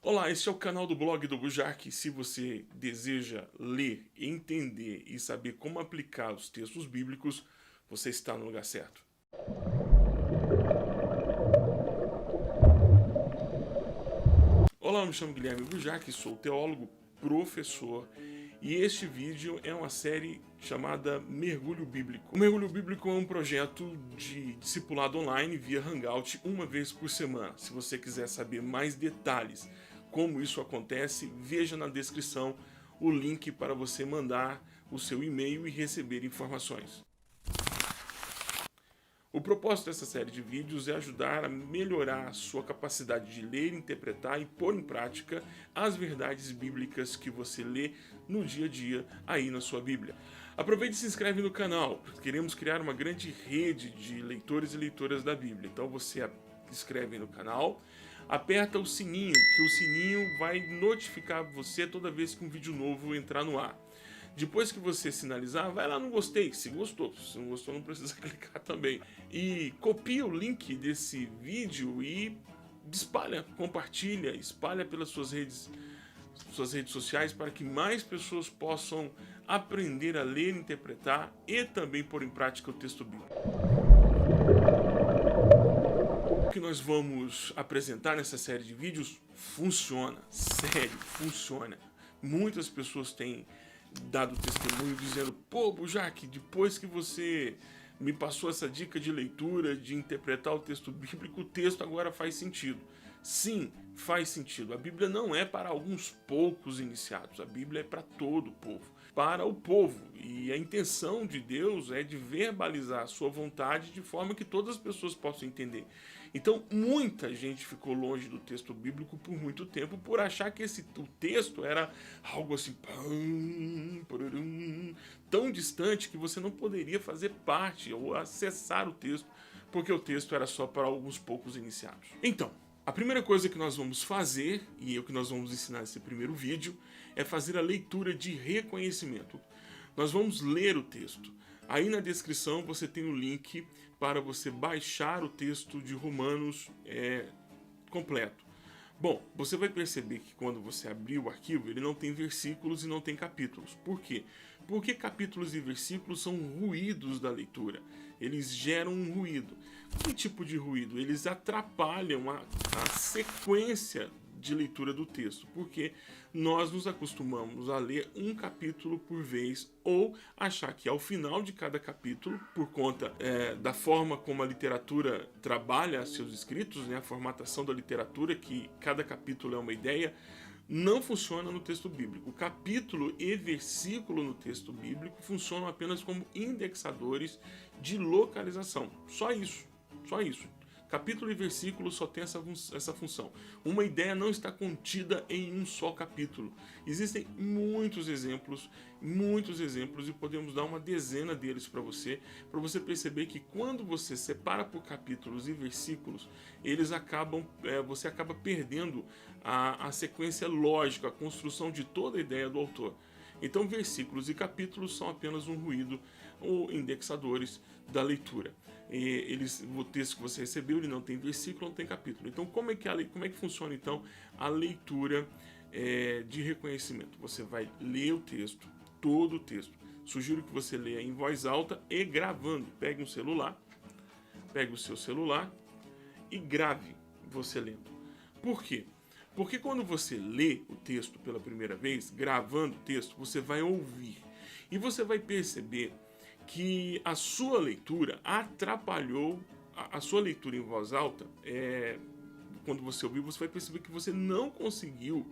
Olá, este é o canal do blog do Bujark. Se você deseja ler, entender e saber como aplicar os textos bíblicos, você está no lugar certo. Olá, eu me chamo Guilherme Bujark, sou teólogo, professor, e este vídeo é uma série chamada Mergulho Bíblico. O Mergulho Bíblico é um projeto de discipulado online via Hangout uma vez por semana. Se você quiser saber mais detalhes como isso acontece, veja na descrição o link para você mandar o seu e-mail e receber informações. O propósito dessa série de vídeos é ajudar a melhorar a sua capacidade de ler, interpretar e pôr em prática as verdades bíblicas que você lê no dia a dia aí na sua Bíblia. Aproveite e se inscreve no canal. Queremos criar uma grande rede de leitores e leitoras da Bíblia. Então você se inscreve no canal, aperta o sininho, que o sininho vai notificar você toda vez que um vídeo novo entrar no ar. Depois que você sinalizar, vai lá no gostei, se gostou. Se não gostou, não precisa clicar também. E copia o link desse vídeo e espalha, compartilha, espalha pelas suas redes sociais para que mais pessoas possam aprender a ler, interpretar e também pôr em prática o texto bíblico. O que nós vamos apresentar nessa série de vídeos funciona, sério, funciona. Muitas pessoas têm dado testemunho dizendo: pô, Bujark, depois que você me passou essa dica de leitura, de interpretar o texto bíblico, o texto agora faz sentido. Sim, faz sentido. A Bíblia não é para alguns poucos iniciados, a Bíblia é para todo o povo. Para o povo. E a intenção de Deus é de verbalizar a sua vontade de forma que todas as pessoas possam entender. Então, muita gente ficou longe do texto bíblico por muito tempo por achar que o texto era algo assim tão distante que você não poderia fazer parte ou acessar o texto, porque o texto era só para alguns poucos iniciados. Então, a primeira coisa que nós vamos fazer, e é o que nós vamos ensinar nesse primeiro vídeo, é fazer a leitura de reconhecimento. Nós vamos ler o texto. Aí na descrição você tem o link para você baixar o texto de Romanos completo. Bom, você vai perceber que quando você abrir o arquivo, ele não tem versículos e não tem capítulos. Por quê? Porque capítulos e versículos são ruídos da leitura. Eles geram um ruído. Que tipo de ruído? Eles atrapalham a sequência de leitura do texto, porque nós nos acostumamos a ler um capítulo por vez ou achar que ao final de cada capítulo, por conta da forma como a literatura trabalha seus escritos, né, a formatação da literatura, que cada capítulo é uma ideia, não funciona no texto bíblico. O capítulo e versículo no texto bíblico funcionam apenas como indexadores de localização. Só isso. Só isso. Capítulo e versículo só tem essa função. Uma ideia não está contida em um só capítulo. Existem muitos exemplos e podemos dar uma dezena deles para você perceber que quando você separa por capítulos e versículos, você acaba perdendo a sequência lógica, a construção de toda a ideia do autor. Então, versículos e capítulos são apenas um ruído ou indexadores da leitura. O texto que você recebeu, ele não tem versículo, não tem capítulo. Então, como é que funciona então a leitura de reconhecimento? Você vai ler o texto, todo o texto. Sugiro que você leia em voz alta e gravando. Pegue o seu celular e grave você lendo. Por quê? Porque quando você lê o texto pela primeira vez, gravando o texto, você vai ouvir. E você vai perceber que a sua leitura atrapalhou, a sua leitura em voz alta, quando você ouviu, você vai perceber que você não conseguiu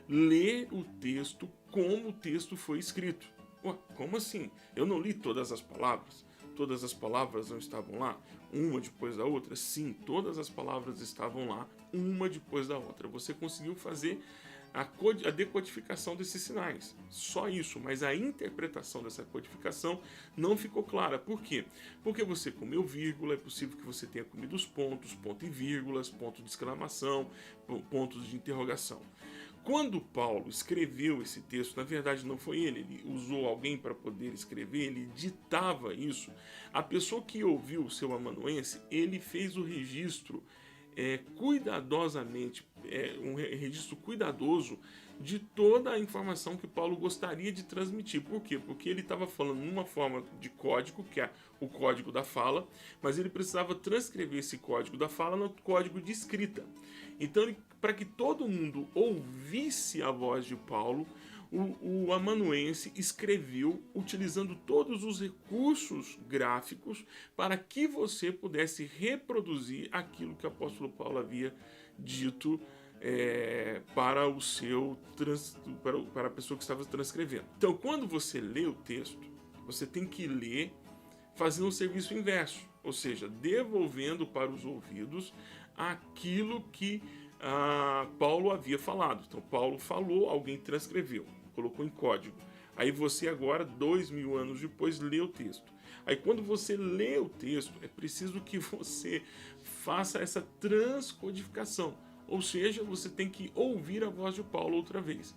ler o texto como o texto foi escrito. Ué, como assim? Eu não li todas as palavras? Todas as palavras não estavam lá, uma depois da outra? Sim, todas as palavras estavam lá, uma depois da outra. Você conseguiu fazer a decodificação desses sinais, só isso, mas a interpretação dessa codificação não ficou clara. Por quê? Porque você comeu vírgula, é possível que você tenha comido os pontos, ponto e vírgulas, ponto de exclamação, pontos de interrogação. Quando Paulo escreveu esse texto, na verdade não foi ele usou alguém para poder escrever, ele ditava isso. A pessoa que ouviu o seu amanuense, ele fez o registro cuidadosamente, um registro cuidadoso de toda a informação que Paulo gostaria de transmitir. Por quê? Porque ele estava falando numa forma de código, que é o código da fala, mas ele precisava transcrever esse código da fala no código de escrita. Então, para que todo mundo ouvisse a voz de Paulo, o amanuense escreveu utilizando todos os recursos gráficos para que você pudesse reproduzir aquilo que o apóstolo Paulo havia dito para para a pessoa que estava transcrevendo. Então, quando você lê o texto, você tem que ler fazendo um serviço inverso, ou seja, devolvendo para os ouvidos aquilo que Paulo havia falado. Então, Paulo falou, alguém transcreveu, colocou em código. Aí você agora, 2000 anos depois, lê o texto. Aí quando você lê o texto, é preciso que você faça essa transcodificação. Ou seja, você tem que ouvir a voz de Paulo outra vez.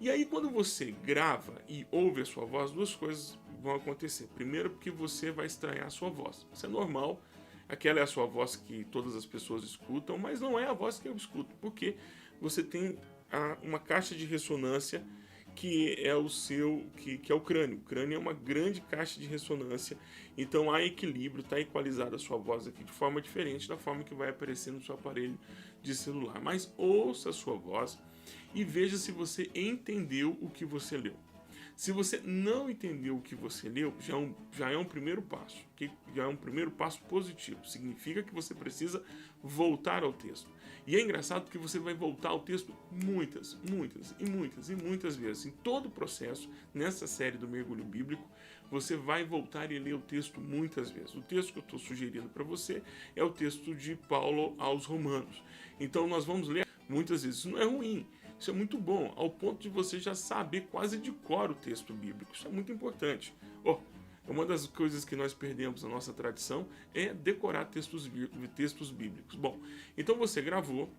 E aí quando você grava e ouve a sua voz, duas coisas vão acontecer. Primeiro, porque você vai estranhar a sua voz. Isso é normal. Aquela é a sua voz que todas as pessoas escutam, mas não é a voz que eu escuto, porque você tem uma caixa de ressonância que é que é o crânio. O crânio é uma grande caixa de ressonância, então há equilíbrio, está equalizada a sua voz aqui de forma diferente da forma que vai aparecer no seu aparelho de celular. Mas ouça a sua voz e veja se você entendeu o que você leu. Se você não entendeu o que você leu, já é um primeiro passo, que já é um primeiro passo positivo. Significa que você precisa voltar ao texto. E é engraçado porque você vai voltar ao texto muitas vezes. Em todo o processo, nessa série do Mergulho Bíblico, você vai voltar e ler o texto muitas vezes. O texto que eu estou sugerindo para você é o texto de Paulo aos Romanos. Então nós vamos ler muitas vezes. Isso não é ruim. Isso é muito bom, ao ponto de você já saber quase de cor o texto bíblico. Isso é muito importante. Uma das coisas que nós perdemos na nossa tradição é decorar textos bíblicos. Bom, então você gravou.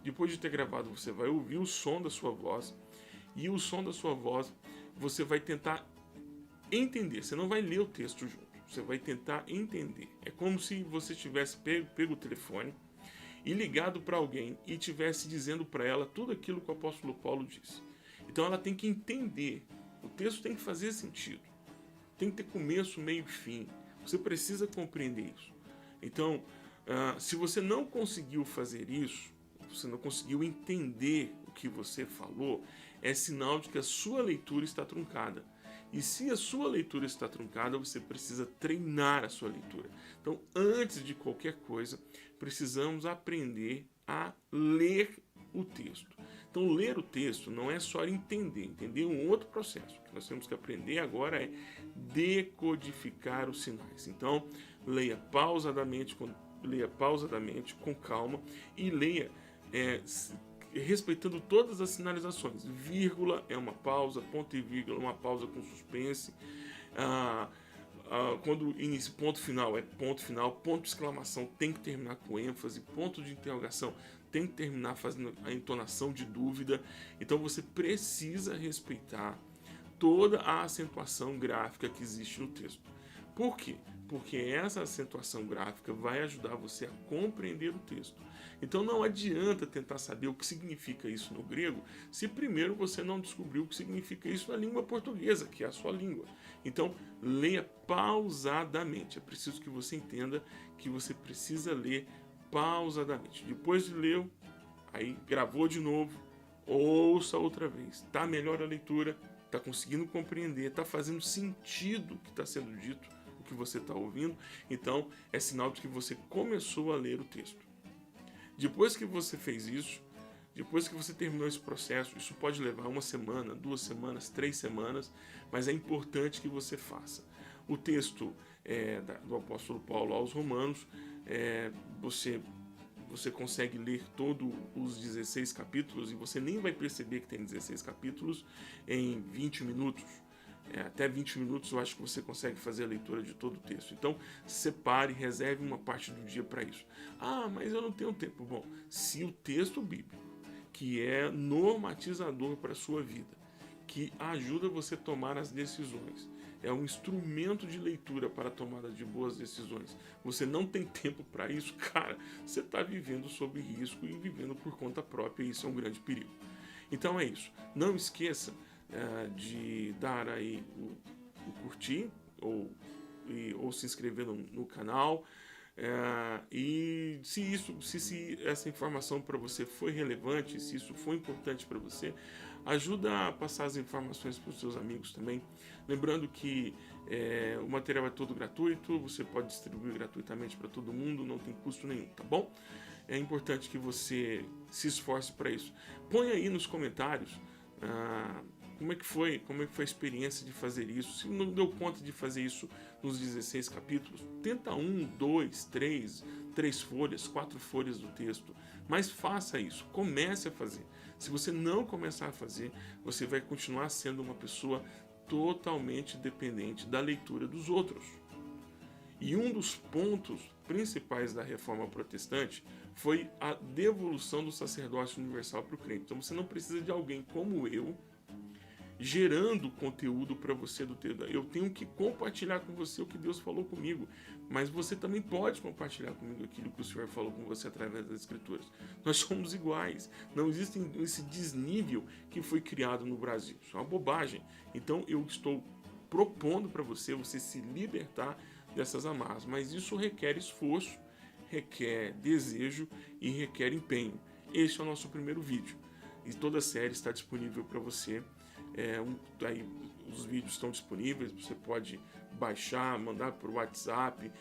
Depois de ter gravado, você vai ouvir o som da sua voz. E o som da sua voz, você vai tentar entender. Você não vai ler o texto junto. Você vai tentar entender. É como se você tivesse pego o telefone e ligado para alguém e estivesse dizendo para ela tudo aquilo que o apóstolo Paulo disse. Então ela tem que entender, o texto tem que fazer sentido, tem que ter começo, meio e fim, você precisa compreender isso. Então, se você não conseguiu fazer isso, você não conseguiu entender o que você falou, é sinal de que a sua leitura está truncada. E se a sua leitura está truncada, você precisa treinar a sua leitura. Então, antes de qualquer coisa, precisamos aprender a ler o texto. Então, ler o texto não é só entender. Entender é um outro processo. O que nós temos que aprender agora é decodificar os sinais. Então, leia pausadamente, com calma e leia respeitando todas as sinalizações. Vírgula é uma pausa, ponto e vírgula é uma pausa com suspense. Quando inicia ponto final é ponto final, ponto de exclamação tem que terminar com ênfase, ponto de interrogação tem que terminar fazendo a entonação de dúvida. Então você precisa respeitar toda a acentuação gráfica que existe no texto. Por quê? Porque essa acentuação gráfica vai ajudar você a compreender o texto. Então não adianta tentar saber o que significa isso no grego, se primeiro você não descobriu o que significa isso na língua portuguesa, que é a sua língua. Então leia pausadamente. É preciso que você entenda que você precisa ler pausadamente. Depois de ler, aí gravou de novo, ouça outra vez. Tá melhor a leitura, tá conseguindo compreender, tá fazendo sentido o que está sendo dito, o que você está ouvindo. Então é sinal de que você começou a ler o texto. Depois que você fez isso, depois que você terminou esse processo, isso pode levar 1 semana, 2 semanas, 3 semanas, mas é importante que você faça. O texto do apóstolo Paulo aos Romanos, você consegue ler todos os 16 capítulos e você nem vai perceber que tem 16 capítulos em 20 minutos. Até 20 minutos eu acho que você consegue fazer a leitura de todo o texto. Então, separe, reserve uma parte do dia para isso. Mas eu não tenho tempo. Bom, se o texto bíblico, que é normatizador para a sua vida, que ajuda você a tomar as decisões, é um instrumento de leitura para a tomada de boas decisões. Você não tem tempo para isso, cara, você está vivendo sob risco e vivendo por conta própria, e isso é um grande perigo. Então é isso. Não esqueça de dar aí o curtir ou se inscrever no canal. E se essa informação para você foi relevante, se isso foi importante para você, ajuda a passar as informações para os seus amigos também. Lembrando que o material é todo gratuito, você pode distribuir gratuitamente para todo mundo, não tem custo nenhum, tá bom? É importante que você se esforce para isso. Põe aí nos comentários como é que foi a experiência de fazer isso. Se não deu conta de fazer isso nos 16 capítulos, tenta 1, 2, 3 folhas, 4 folhas do texto. Mas faça isso, comece a fazer. Se você não começar a fazer, você vai continuar sendo uma pessoa totalmente dependente da leitura dos outros. E um dos pontos principais da reforma protestante foi a devolução do sacerdócio universal para o crente. Então você não precisa de alguém como eu gerando conteúdo para você do texto. Eu tenho que compartilhar com você o que Deus falou comigo, mas você também pode compartilhar comigo aquilo que o Senhor falou com você através das Escrituras. Nós somos iguais. Não existe esse desnível que foi criado no Brasil. Isso é uma bobagem. Então eu estou propondo para você se libertar dessas amarras, mas isso requer esforço, requer desejo e requer empenho. Este é o nosso primeiro vídeo e toda a série está disponível para você. Aí os vídeos estão disponíveis, você pode baixar, mandar por WhatsApp,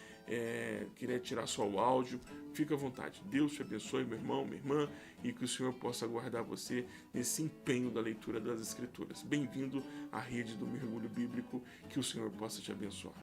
querer tirar só o áudio, fica à vontade. Deus te abençoe, meu irmão, minha irmã, e que o Senhor possa guardar você nesse empenho da leitura das Escrituras. Bem-vindo à rede do Mergulho Bíblico, que o Senhor possa te abençoar.